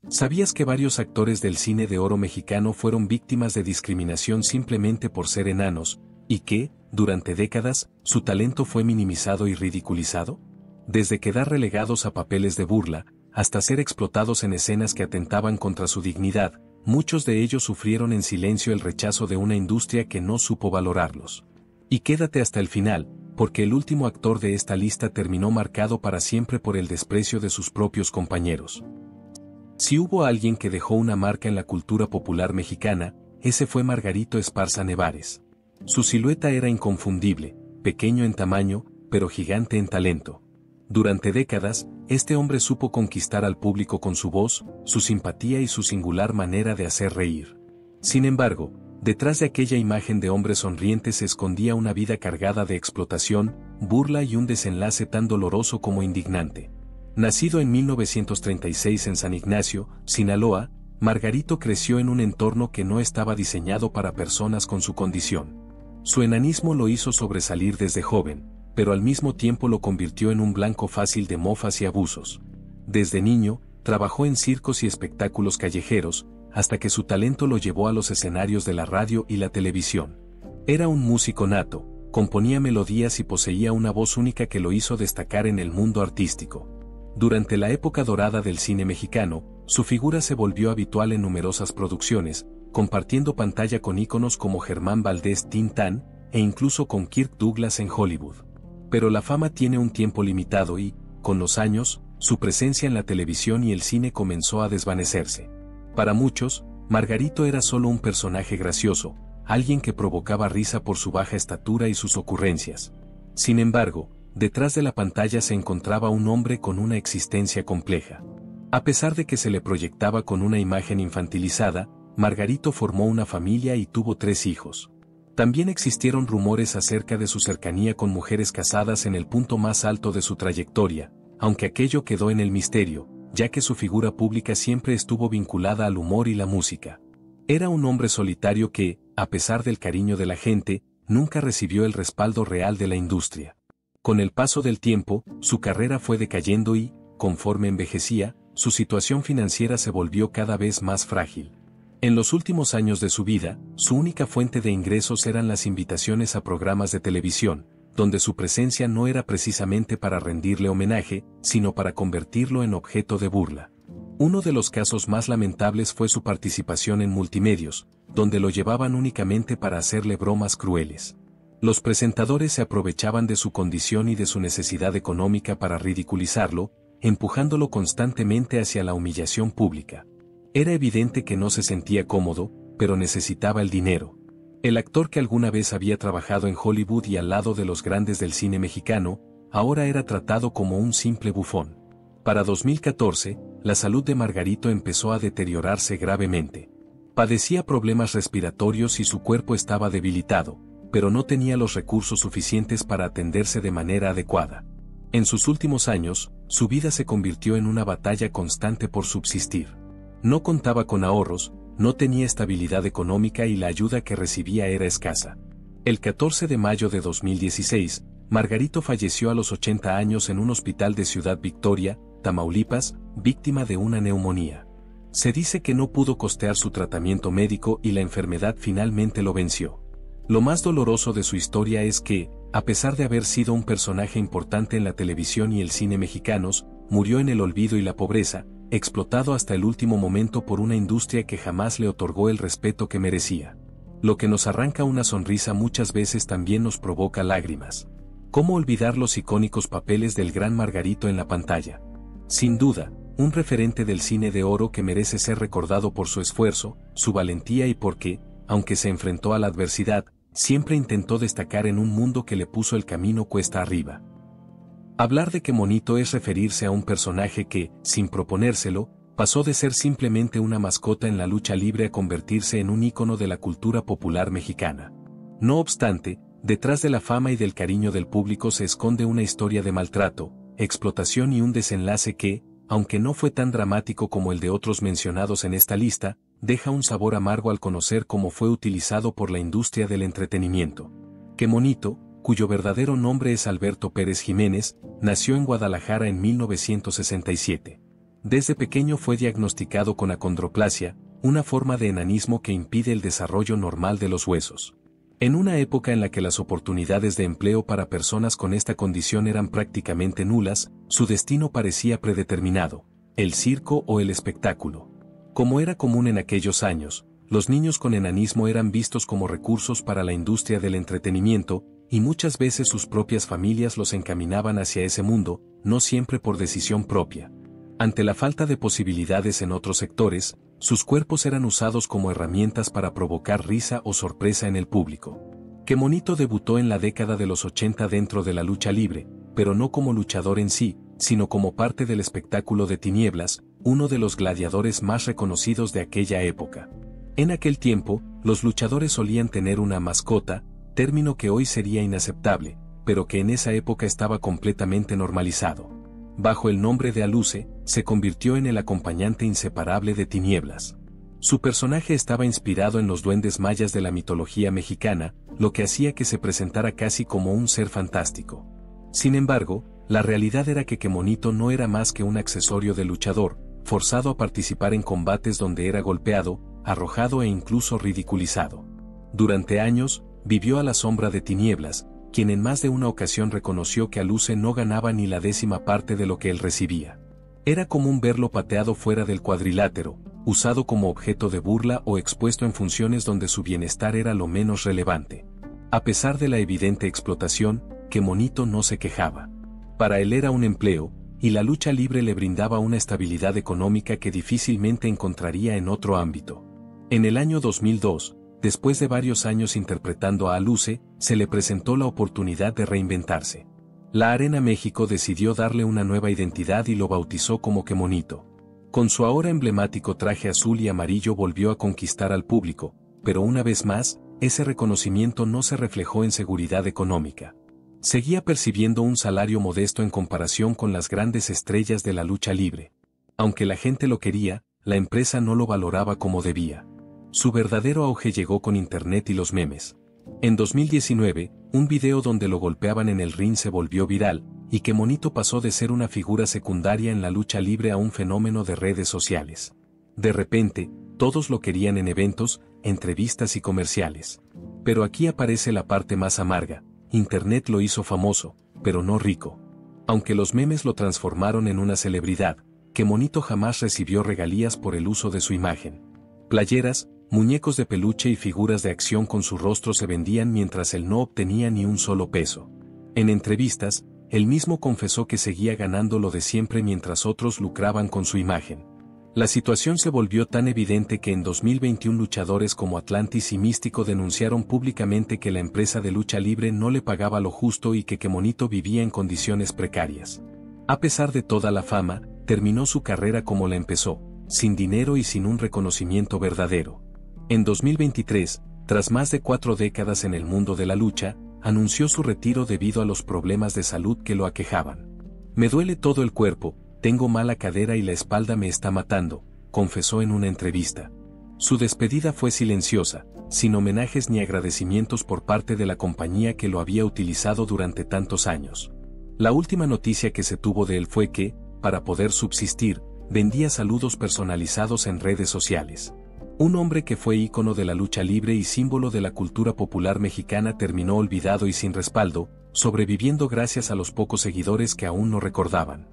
¿Sabías que varios actores del cine de oro mexicano fueron víctimas de discriminación simplemente por ser enanos, y que, durante décadas, su talento fue minimizado y ridiculizado? Desde quedar relegados a papeles de burla, hasta ser explotados en escenas que atentaban contra su dignidad, muchos de ellos sufrieron en silencio el rechazo de una industria que no supo valorarlos. Y quédate hasta el final, porque el último actor de esta lista terminó marcado para siempre por el desprecio de sus propios compañeros. Si hubo alguien que dejó una marca en la cultura popular mexicana, ese fue Margarito Esparza Nevares. Su silueta era inconfundible, pequeño en tamaño, pero gigante en talento. Durante décadas, este hombre supo conquistar al público con su voz, su simpatía y su singular manera de hacer reír. Sin embargo, detrás de aquella imagen de hombre sonriente se escondía una vida cargada de explotación, burla y un desenlace tan doloroso como indignante. Nacido en 1936 en San Ignacio, Sinaloa, Margarito creció en un entorno que no estaba diseñado para personas con su condición. Su enanismo lo hizo sobresalir desde joven, pero al mismo tiempo lo convirtió en un blanco fácil de mofas y abusos. Desde niño, trabajó en circos y espectáculos callejeros, hasta que su talento lo llevó a los escenarios de la radio y la televisión. Era un músico nato, componía melodías y poseía una voz única que lo hizo destacar en el mundo artístico. Durante la época dorada del cine mexicano, su figura se volvió habitual en numerosas producciones, compartiendo pantalla con íconos como Germán Valdés Tintán, e incluso con Kirk Douglas en Hollywood. Pero la fama tiene un tiempo limitado y, con los años, su presencia en la televisión y el cine comenzó a desvanecerse. Para muchos, Margarito era solo un personaje gracioso, alguien que provocaba risa por su baja estatura y sus ocurrencias. Sin embargo, detrás de la pantalla se encontraba un hombre con una existencia compleja. A pesar de que se le proyectaba con una imagen infantilizada, Margarito formó una familia y tuvo 3 hijos. También existieron rumores acerca de su cercanía con mujeres casadas en el punto más alto de su trayectoria, aunque aquello quedó en el misterio, ya que su figura pública siempre estuvo vinculada al humor y la música. Era un hombre solitario que, a pesar del cariño de la gente, nunca recibió el respaldo real de la industria. Con el paso del tiempo, su carrera fue decayendo y, conforme envejecía, su situación financiera se volvió cada vez más frágil. En los últimos años de su vida, su única fuente de ingresos eran las invitaciones a programas de televisión, donde su presencia no era precisamente para rendirle homenaje, sino para convertirlo en objeto de burla. Uno de los casos más lamentables fue su participación en Multimedios, donde lo llevaban únicamente para hacerle bromas crueles. Los presentadores se aprovechaban de su condición y de su necesidad económica para ridiculizarlo, empujándolo constantemente hacia la humillación pública. Era evidente que no se sentía cómodo, pero necesitaba el dinero. El actor que alguna vez había trabajado en Hollywood y al lado de los grandes del cine mexicano, ahora era tratado como un simple bufón. Para 2014, la salud de Margarito empezó a deteriorarse gravemente. Padecía problemas respiratorios y su cuerpo estaba debilitado, pero no tenía los recursos suficientes para atenderse de manera adecuada. En sus últimos años, su vida se convirtió en una batalla constante por subsistir. No contaba con ahorros, no tenía estabilidad económica y la ayuda que recibía era escasa. El 14 de mayo de 2016, Margarito falleció a los 80 años en un hospital de Ciudad Victoria, Tamaulipas, víctima de una neumonía. Se dice que no pudo costear su tratamiento médico y la enfermedad finalmente lo venció. Lo más doloroso de su historia es que, a pesar de haber sido un personaje importante en la televisión y el cine mexicanos, murió en el olvido y la pobreza, explotado hasta el último momento por una industria que jamás le otorgó el respeto que merecía. Lo que nos arranca una sonrisa muchas veces también nos provoca lágrimas. ¿Cómo olvidar los icónicos papeles del gran Margarito en la pantalla? Sin duda, un referente del cine de oro que merece ser recordado por su esfuerzo, su valentía y porque, aunque se enfrentó a la adversidad, siempre intentó destacar en un mundo que le puso el camino cuesta arriba. Hablar de Qué Monito es referirse a un personaje que, sin proponérselo, pasó de ser simplemente una mascota en la lucha libre a convertirse en un ícono de la cultura popular mexicana. No obstante, detrás de la fama y del cariño del público se esconde una historia de maltrato, explotación y un desenlace que, aunque no fue tan dramático como el de otros mencionados en esta lista, deja un sabor amargo al conocer cómo fue utilizado por la industria del entretenimiento. Qué Monito, cuyo verdadero nombre es Alberto Pérez Jiménez, nació en Guadalajara en 1967. Desde pequeño fue diagnosticado con acondroplasia, una forma de enanismo que impide el desarrollo normal de los huesos. En una época en la que las oportunidades de empleo para personas con esta condición eran prácticamente nulas, su destino parecía predeterminado: el circo o el espectáculo. Como era común en aquellos años, los niños con enanismo eran vistos como recursos para la industria del entretenimiento, y muchas veces sus propias familias los encaminaban hacia ese mundo, no siempre por decisión propia. Ante la falta de posibilidades en otros sectores, sus cuerpos eran usados como herramientas para provocar risa o sorpresa en el público. Que Monito debutó en la década de los 80 dentro de la lucha libre, pero no como luchador en sí, sino como parte del espectáculo de Tinieblas, uno de los gladiadores más reconocidos de aquella época. En aquel tiempo, los luchadores solían tener una mascota, término que hoy sería inaceptable, pero que en esa época estaba completamente normalizado. Bajo el nombre de Aluce, se convirtió en el acompañante inseparable de Tinieblas. Su personaje estaba inspirado en los duendes mayas de la mitología mexicana, lo que hacía que se presentara casi como un ser fantástico. Sin embargo, la realidad era que Monito no era más que un accesorio de luchador, forzado a participar en combates donde era golpeado, arrojado e incluso ridiculizado. Durante años, vivió a la sombra de Tinieblas, quien en más de una ocasión reconoció que Aluce no ganaba ni la 10ª parte de lo que él recibía. Era común verlo pateado fuera del cuadrilátero, usado como objeto de burla o expuesto en funciones donde su bienestar era lo menos relevante. A pesar de la evidente explotación, Monito no se quejaba. Para él era un empleo, y la lucha libre le brindaba una estabilidad económica que difícilmente encontraría en otro ámbito. En el año 2002, después de varios años interpretando a Aluce, se le presentó la oportunidad de reinventarse. La Arena México decidió darle una nueva identidad y lo bautizó como Monito. Con su ahora emblemático traje azul y amarillo volvió a conquistar al público, pero una vez más, ese reconocimiento no se reflejó en seguridad económica. Seguía percibiendo un salario modesto en comparación con las grandes estrellas de la lucha libre. Aunque la gente lo quería, la empresa no lo valoraba como debía. Su verdadero auge llegó con internet y los memes. En 2019, un video donde lo golpeaban en el ring se volvió viral, y Monito pasó de ser una figura secundaria en la lucha libre a un fenómeno de redes sociales. De repente, todos lo querían en eventos, entrevistas y comerciales. Pero aquí aparece la parte más amarga: internet lo hizo famoso, pero no rico. Aunque los memes lo transformaron en una celebridad, Monito jamás recibió regalías por el uso de su imagen. Playeras, muñecos de peluche y figuras de acción con su rostro se vendían mientras él no obtenía ni un solo peso. En entrevistas, él mismo confesó que seguía ganando lo de siempre mientras otros lucraban con su imagen. La situación se volvió tan evidente que en 2021 luchadores como Atlantis y Místico denunciaron públicamente que la empresa de lucha libre no le pagaba lo justo y que Monito vivía en condiciones precarias. A pesar de toda la fama, terminó su carrera como la empezó, sin dinero y sin un reconocimiento verdadero. En 2023, tras más de 4 décadas en el mundo de la lucha, anunció su retiro debido a los problemas de salud que lo aquejaban. Me duele todo el cuerpo, tengo mala cadera y la espalda me está matando, confesó en una entrevista. Su despedida fue silenciosa, sin homenajes ni agradecimientos por parte de la compañía que lo había utilizado durante tantos años. La última noticia que se tuvo de él fue que, para poder subsistir, vendía saludos personalizados en redes sociales. Un hombre que fue ícono de la lucha libre y símbolo de la cultura popular mexicana terminó olvidado y sin respaldo, sobreviviendo gracias a los pocos seguidores que aún no recordaban.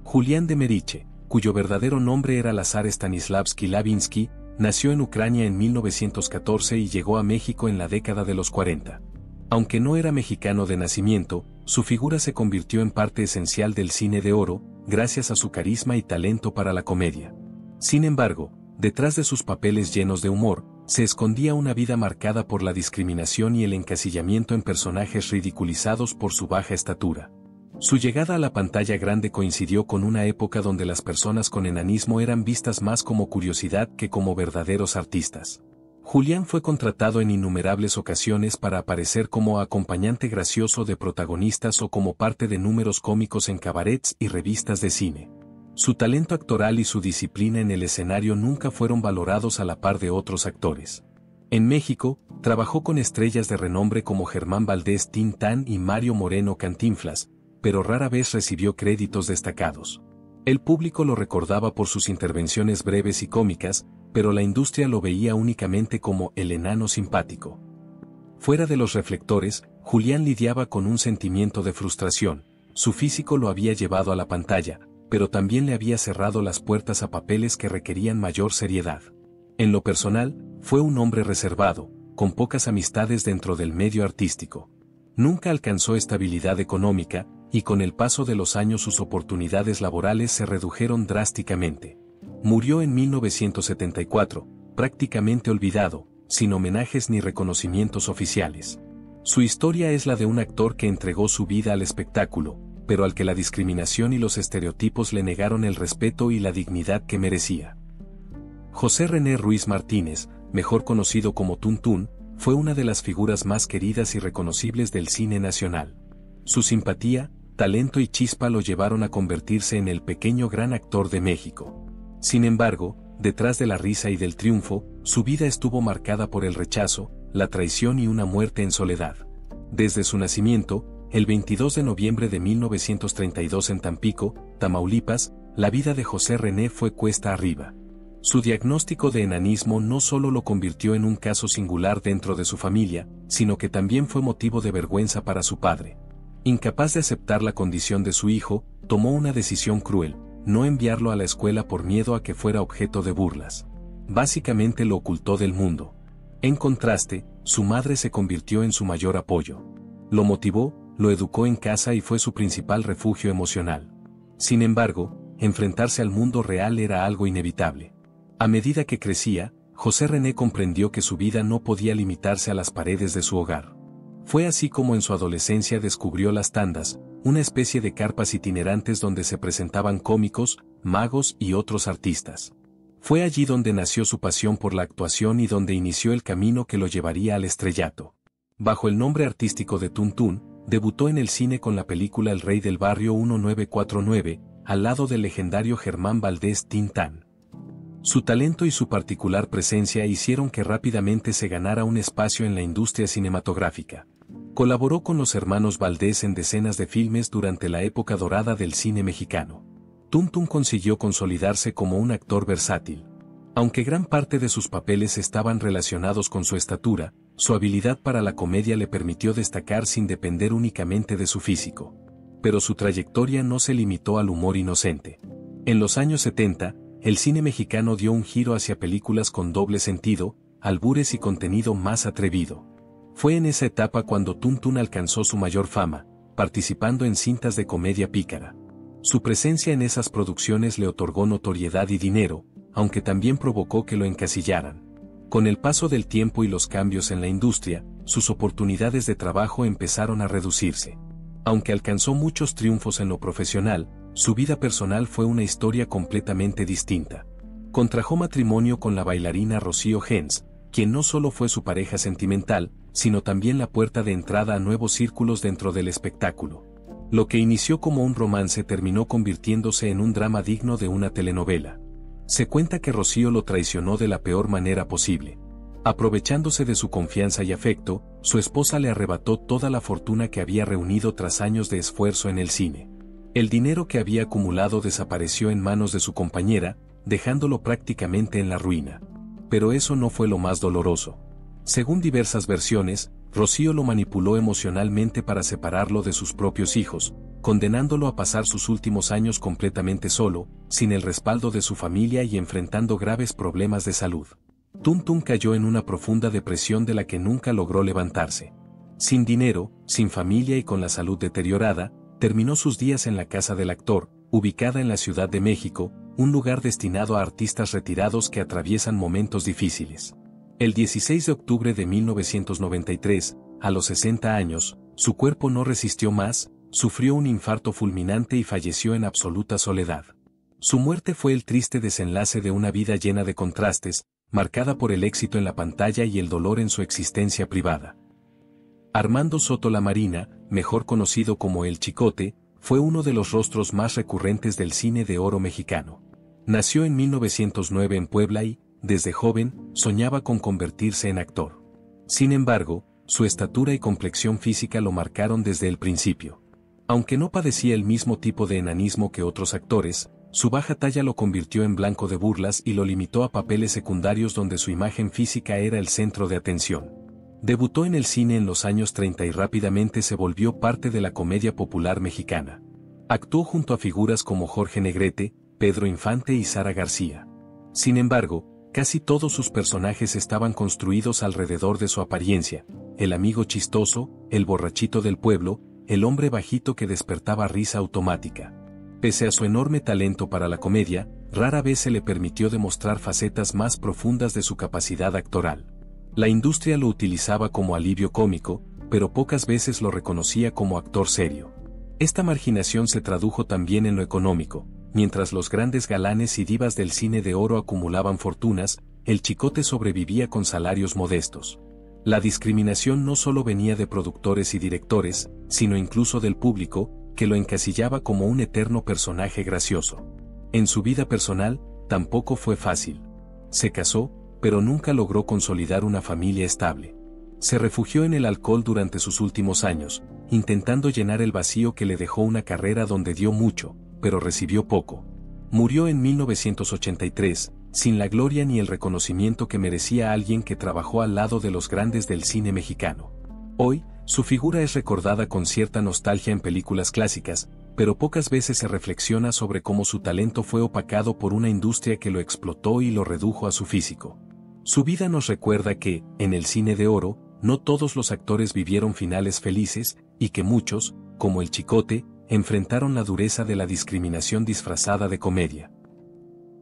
Julián de Meriche, cuyo verdadero nombre era Lazar Stanislavski Lavinsky, nació en Ucrania en 1914 y llegó a México en la década de los 40. Aunque no era mexicano de nacimiento, su figura se convirtió en parte esencial del cine de oro, gracias a su carisma y talento para la comedia. Sin embargo, detrás de sus papeles llenos de humor, se escondía una vida marcada por la discriminación y el encasillamiento en personajes ridiculizados por su baja estatura. Su llegada a la pantalla grande coincidió con una época donde las personas con enanismo eran vistas más como curiosidad que como verdaderos artistas. Julián fue contratado en innumerables ocasiones para aparecer como acompañante gracioso de protagonistas o como parte de números cómicos en cabarets y revistas de cine. Su talento actoral y su disciplina en el escenario nunca fueron valorados a la par de otros actores. En México, trabajó con estrellas de renombre como Germán Valdés Tintán y Mario Moreno Cantinflas, pero rara vez recibió créditos destacados. El público lo recordaba por sus intervenciones breves y cómicas, pero la industria lo veía únicamente como el enano simpático. Fuera de los reflectores, Julián lidiaba con un sentimiento de frustración. Su físico lo había llevado a la pantalla, pero también le había cerrado las puertas a papeles que requerían mayor seriedad. En lo personal, fue un hombre reservado, con pocas amistades dentro del medio artístico. Nunca alcanzó estabilidad económica, y con el paso de los años sus oportunidades laborales se redujeron drásticamente. Murió en 1974, prácticamente olvidado, sin homenajes ni reconocimientos oficiales. Su historia es la de un actor que entregó su vida al espectáculo, pero al que la discriminación y los estereotipos le negaron el respeto y la dignidad que merecía. José René Ruiz Martínez, mejor conocido como Tuntún, fue una de las figuras más queridas y reconocibles del cine nacional. Su simpatía, talento y chispa lo llevaron a convertirse en el pequeño gran actor de México. Sin embargo, detrás de la risa y del triunfo, su vida estuvo marcada por el rechazo, la traición y una muerte en soledad. Desde su nacimiento, el 22 de noviembre de 1932 en Tampico, Tamaulipas, la vida de José René fue cuesta arriba. Su diagnóstico de enanismo no solo lo convirtió en un caso singular dentro de su familia, sino que también fue motivo de vergüenza para su padre. Incapaz de aceptar la condición de su hijo, tomó una decisión cruel: no enviarlo a la escuela por miedo a que fuera objeto de burlas. Básicamente lo ocultó del mundo. En contraste, su madre se convirtió en su mayor apoyo. Lo motivó, lo educó en casa y fue su principal refugio emocional. Sin embargo, enfrentarse al mundo real era algo inevitable. A medida que crecía, José René comprendió que su vida no podía limitarse a las paredes de su hogar. Fue así como en su adolescencia descubrió las tandas, una especie de carpas itinerantes donde se presentaban cómicos, magos y otros artistas. Fue allí donde nació su pasión por la actuación y donde inició el camino que lo llevaría al estrellato. Bajo el nombre artístico de Tuntún, debutó en el cine con la película El Rey del Barrio 1949, al lado del legendario Germán Valdés Tintán. Su talento y su particular presencia hicieron que rápidamente se ganara un espacio en la industria cinematográfica. Colaboró con los hermanos Valdés en decenas de filmes durante la época dorada del cine mexicano. Tuntún consiguió consolidarse como un actor versátil. Aunque gran parte de sus papeles estaban relacionados con su estatura, su habilidad para la comedia le permitió destacar sin depender únicamente de su físico. Pero su trayectoria no se limitó al humor inocente. En los años 70, el cine mexicano dio un giro hacia películas con doble sentido, albures y contenido más atrevido. Fue en esa etapa cuando Tuntún alcanzó su mayor fama, participando en cintas de comedia pícara. Su presencia en esas producciones le otorgó notoriedad y dinero, aunque también provocó que lo encasillaran. Con el paso del tiempo y los cambios en la industria, sus oportunidades de trabajo empezaron a reducirse. Aunque alcanzó muchos triunfos en lo profesional, su vida personal fue una historia completamente distinta. Contrajo matrimonio con la bailarina Rocío Gens, quien no solo fue su pareja sentimental, sino también la puerta de entrada a nuevos círculos dentro del espectáculo. Lo que inició como un romance terminó convirtiéndose en un drama digno de una telenovela. Se cuenta que Rocío lo traicionó de la peor manera posible. Aprovechándose de su confianza y afecto, su esposa le arrebató toda la fortuna que había reunido tras años de esfuerzo en el cine. El dinero que había acumulado desapareció en manos de su compañera, dejándolo prácticamente en la ruina. Pero eso no fue lo más doloroso. Según diversas versiones, Rocío lo manipuló emocionalmente para separarlo de sus propios hijos, condenándolo a pasar sus últimos años completamente solo, sin el respaldo de su familia y enfrentando graves problemas de salud. Tuntún cayó en una profunda depresión de la que nunca logró levantarse. Sin dinero, sin familia y con la salud deteriorada, terminó sus días en la casa del actor, ubicada en la Ciudad de México, un lugar destinado a artistas retirados que atraviesan momentos difíciles. El 16 de octubre de 1993, a los 60 años, su cuerpo no resistió más, sufrió un infarto fulminante y falleció en absoluta soledad. Su muerte fue el triste desenlace de una vida llena de contrastes, marcada por el éxito en la pantalla y el dolor en su existencia privada. Armando Soto Lamarina, mejor conocido como El Chicote, fue uno de los rostros más recurrentes del cine de oro mexicano. Nació en 1909 en Puebla y, desde joven, soñaba con convertirse en actor. Sin embargo, su estatura y complexión física lo marcaron desde el principio. Aunque no padecía el mismo tipo de enanismo que otros actores, Su baja talla lo convirtió en blanco de burlas y lo limitó a papeles secundarios donde su imagen física era el centro de atención. Debutó en el cine en los años 30 y rápidamente se volvió parte de la comedia popular mexicana. Actuó junto a figuras como Jorge Negrete, Pedro Infante y Sara García. Sin embargo, casi todos sus personajes estaban construidos alrededor de su apariencia: el amigo chistoso, el borrachito del pueblo, el hombre bajito que despertaba risa automática. Pese a su enorme talento para la comedia, rara vez se le permitió demostrar facetas más profundas de su capacidad actoral. La industria lo utilizaba como alivio cómico, pero pocas veces lo reconocía como actor serio. Esta marginación se tradujo también en lo económico. Mientras los grandes galanes y divas del cine de oro acumulaban fortunas, el Chicote sobrevivía con salarios modestos. La discriminación no solo venía de productores y directores, sino incluso del público, que lo encasillaba como un eterno personaje gracioso. En su vida personal, tampoco fue fácil. Se casó, pero nunca logró consolidar una familia estable. Se refugió en el alcohol durante sus últimos años, intentando llenar el vacío que le dejó una carrera donde dio mucho, pero recibió poco. Murió en 1983, sin la gloria ni el reconocimiento que merecía alguien que trabajó al lado de los grandes del cine mexicano. Hoy, su figura es recordada con cierta nostalgia en películas clásicas, pero pocas veces se reflexiona sobre cómo su talento fue opacado por una industria que lo explotó y lo redujo a su físico. Su vida nos recuerda que, en el cine de oro, no todos los actores vivieron finales felices, y que muchos, como el Chicote, enfrentaron la dureza de la discriminación disfrazada de comedia.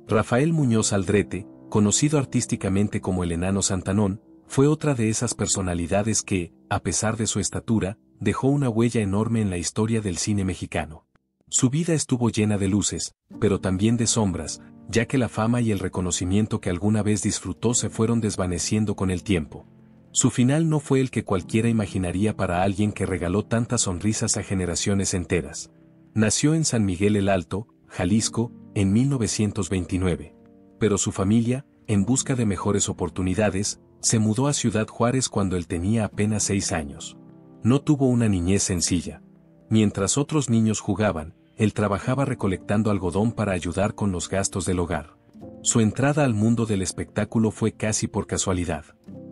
Rafael Muñoz Aldrete, conocido artísticamente como el Enano Santanón, fue otra de esas personalidades que, a pesar de su estatura, dejó una huella enorme en la historia del cine mexicano. Su vida estuvo llena de luces, pero también de sombras, ya que la fama y el reconocimiento que alguna vez disfrutó se fueron desvaneciendo con el tiempo. Su final no fue el que cualquiera imaginaría para alguien que regaló tantas sonrisas a generaciones enteras. Nació en San Miguel el Alto, Jalisco, en 1929. Pero su familia, en busca de mejores oportunidades, se mudó a Ciudad Juárez cuando él tenía apenas 6 años. No tuvo una niñez sencilla. Mientras otros niños jugaban, él trabajaba recolectando algodón para ayudar con los gastos del hogar. Su entrada al mundo del espectáculo fue casi por casualidad.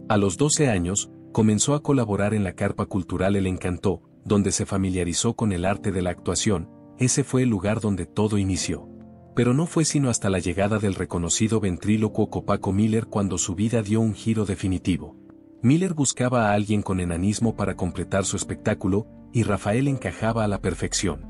A los 12 años, comenzó a colaborar en la carpa cultural El Encantó, donde se familiarizó con el arte de la actuación. Ese fue el lugar donde todo inició. Pero no fue sino hasta la llegada del reconocido ventrílocuo Copaco Miller cuando su vida dio un giro definitivo. Miller buscaba a alguien con enanismo para completar su espectáculo, y Rafael encajaba a la perfección.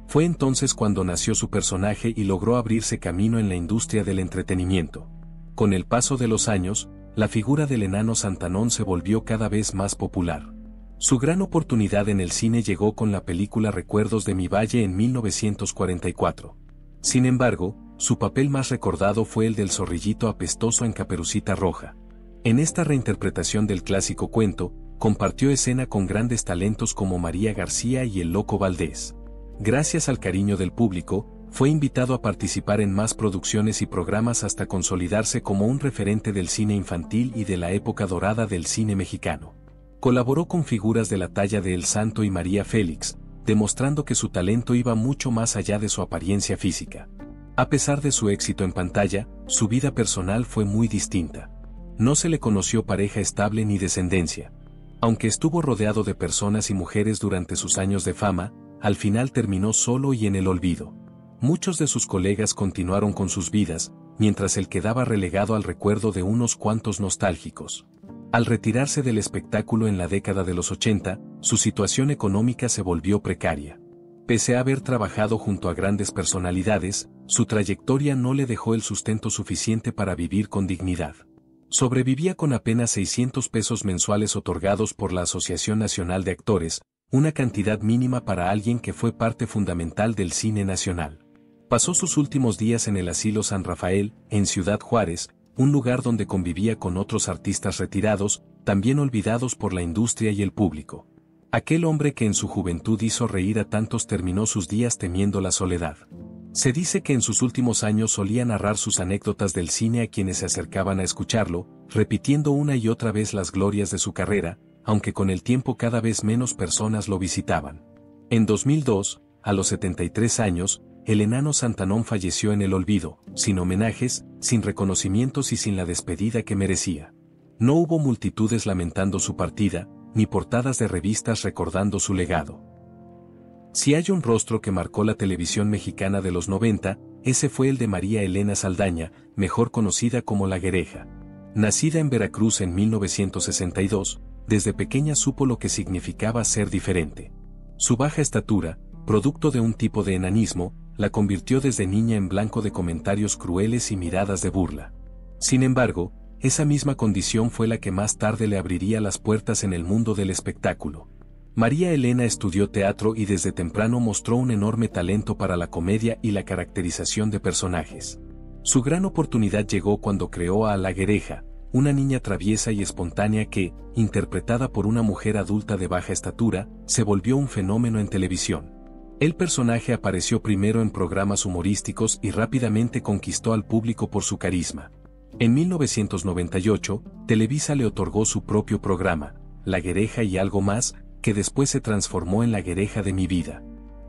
Fue entonces cuando nació su personaje y logró abrirse camino en la industria del entretenimiento. Con el paso de los años, la figura del Enano Santanón se volvió cada vez más popular. Su gran oportunidad en el cine llegó con la película Recuerdos de mi Valle en 1944. Sin embargo, su papel más recordado fue el del zorrillito apestoso en Caperucita Roja. En esta reinterpretación del clásico cuento, compartió escena con grandes talentos como María García y el Loco Valdés. Gracias al cariño del público, fue invitado a participar en más producciones y programas hasta consolidarse como un referente del cine infantil y de la época dorada del cine mexicano. Colaboró con figuras de la talla de El Santo y María Félix, demostrando que su talento iba mucho más allá de su apariencia física. A pesar de su éxito en pantalla, su vida personal fue muy distinta. No se le conoció pareja estable ni descendencia. Aunque estuvo rodeado de personas y mujeres durante sus años de fama, al final terminó solo y en el olvido. Muchos de sus colegas continuaron con sus vidas, mientras él quedaba relegado al recuerdo de unos cuantos nostálgicos. Al retirarse del espectáculo en la década de los 80, su situación económica se volvió precaria. Pese a haber trabajado junto a grandes personalidades, su trayectoria no le dejó el sustento suficiente para vivir con dignidad. Sobrevivía con apenas 600 pesos mensuales otorgados por la Asociación Nacional de Actores, una cantidad mínima para alguien que fue parte fundamental del cine nacional. Pasó sus últimos días en el Asilo San Rafael, en Ciudad Juárez, un lugar donde convivía con otros artistas retirados, también olvidados por la industria y el público. Aquel hombre que en su juventud hizo reír a tantos terminó sus días temiendo la soledad. Se dice que en sus últimos años solía narrar sus anécdotas del cine a quienes se acercaban a escucharlo, repitiendo una y otra vez las glorias de su carrera, aunque con el tiempo cada vez menos personas lo visitaban. En 2002, a los 73 años, el enano Santanón falleció en el olvido, sin homenajes, sin reconocimientos y sin la despedida que merecía. No hubo multitudes lamentando su partida, ni portadas de revistas recordando su legado. Si hay un rostro que marcó la televisión mexicana de los 90, ese fue el de María Elena Saldaña, mejor conocida como La Guereja. Nacida en Veracruz en 1962, desde pequeña supo lo que significaba ser diferente. Su baja estatura, producto de un tipo de enanismo, la convirtió desde niña en blanco de comentarios crueles y miradas de burla. Sin embargo, esa misma condición fue la que más tarde le abriría las puertas en el mundo del espectáculo. María Elena estudió teatro y desde temprano mostró un enorme talento para la comedia y la caracterización de personajes. Su gran oportunidad llegó cuando creó a La Guereja, una niña traviesa y espontánea que, interpretada por una mujer adulta de baja estatura, se volvió un fenómeno en televisión. El personaje apareció primero en programas humorísticos y rápidamente conquistó al público por su carisma. En 1998, Televisa le otorgó su propio programa, La Guereja y algo más, que después se transformó en La Guereja de mi vida.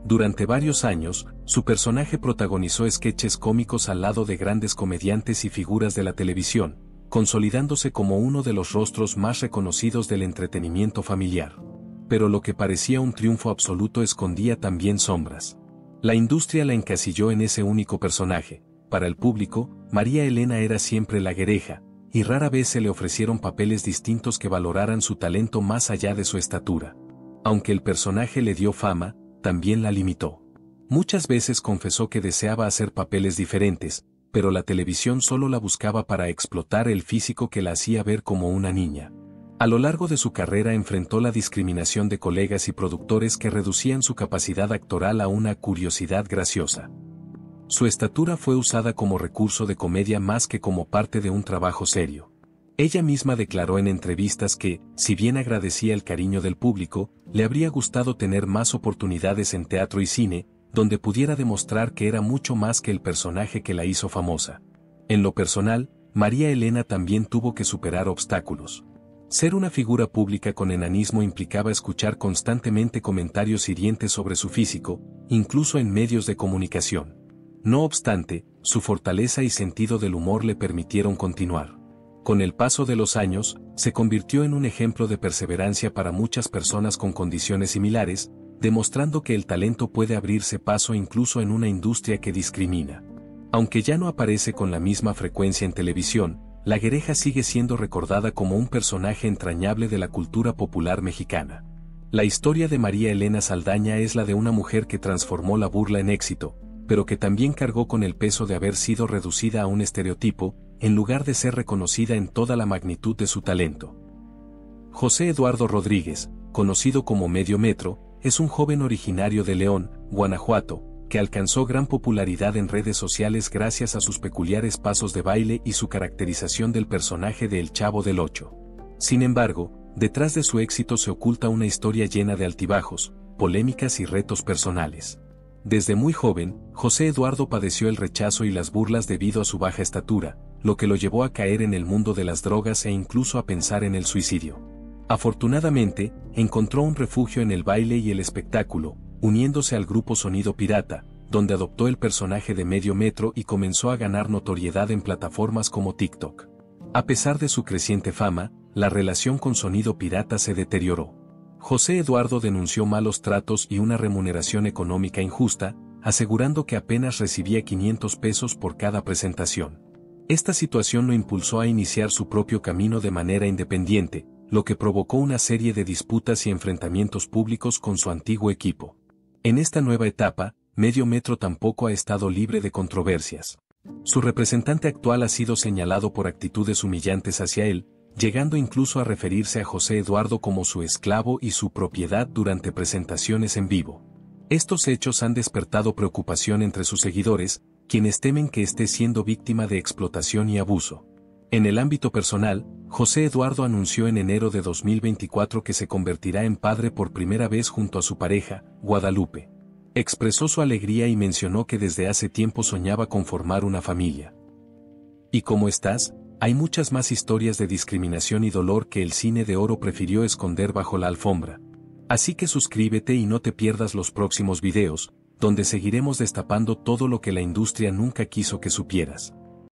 Durante varios años, su personaje protagonizó sketches cómicos al lado de grandes comediantes y figuras de la televisión, consolidándose como uno de los rostros más reconocidos del entretenimiento familiar. Pero lo que parecía un triunfo absoluto escondía también sombras. La industria la encasilló en ese único personaje. Para el público, María Elena era siempre La Guereja, y rara vez se le ofrecieron papeles distintos que valoraran su talento más allá de su estatura. Aunque el personaje le dio fama, también la limitó. Muchas veces confesó que deseaba hacer papeles diferentes, pero la televisión solo la buscaba para explotar el físico que la hacía ver como una niña. A lo largo de su carrera enfrentó la discriminación de colegas y productores que reducían su capacidad actoral a una curiosidad graciosa. Su estatura fue usada como recurso de comedia más que como parte de un trabajo serio. Ella misma declaró en entrevistas que, si bien agradecía el cariño del público, le habría gustado tener más oportunidades en teatro y cine, donde pudiera demostrar que era mucho más que el personaje que la hizo famosa. En lo personal, María Elena también tuvo que superar obstáculos. Ser una figura pública con enanismo implicaba escuchar constantemente comentarios hirientes sobre su físico, incluso en medios de comunicación. No obstante, su fortaleza y sentido del humor le permitieron continuar. Con el paso de los años, se convirtió en un ejemplo de perseverancia para muchas personas con condiciones similares, demostrando que el talento puede abrirse paso incluso en una industria que discrimina. Aunque ya no aparece con la misma frecuencia en televisión, La Guereja sigue siendo recordada como un personaje entrañable de la cultura popular mexicana. La historia de María Elena Saldaña es la de una mujer que transformó la burla en éxito, pero que también cargó con el peso de haber sido reducida a un estereotipo, en lugar de ser reconocida en toda la magnitud de su talento. José Eduardo Rodríguez, conocido como Medio Metro, es un joven originario de León, Guanajuato, que alcanzó gran popularidad en redes sociales gracias a sus peculiares pasos de baile y su caracterización del personaje de El Chavo del Ocho. Sin embargo, detrás de su éxito se oculta una historia llena de altibajos, polémicas y retos personales. Desde muy joven, José Eduardo padeció el rechazo y las burlas debido a su baja estatura, lo que lo llevó a caer en el mundo de las drogas e incluso a pensar en el suicidio. Afortunadamente, encontró un refugio en el baile y el espectáculo, uniéndose al grupo Sonido Pirata, donde adoptó el personaje de Medio Metro y comenzó a ganar notoriedad en plataformas como TikTok. A pesar de su creciente fama, la relación con Sonido Pirata se deterioró. José Eduardo denunció malos tratos y una remuneración económica injusta, asegurando que apenas recibía 500 pesos por cada presentación. Esta situación lo impulsó a iniciar su propio camino de manera independiente, lo que provocó una serie de disputas y enfrentamientos públicos con su antiguo equipo. En esta nueva etapa, Medio Metro tampoco ha estado libre de controversias. Su representante actual ha sido señalado por actitudes humillantes hacia él, llegando incluso a referirse a José Eduardo como su esclavo y su propiedad durante presentaciones en vivo. Estos hechos han despertado preocupación entre sus seguidores, quienes temen que esté siendo víctima de explotación y abuso. En el ámbito personal, José Eduardo anunció en enero de 2024 que se convertirá en padre por primera vez junto a su pareja, Guadalupe. Expresó su alegría y mencionó que desde hace tiempo soñaba con formar una familia. ¿Y cómo estás? Hay muchas más historias de discriminación y dolor que el cine de oro prefirió esconder bajo la alfombra. Así que suscríbete y no te pierdas los próximos videos, donde seguiremos destapando todo lo que la industria nunca quiso que supieras.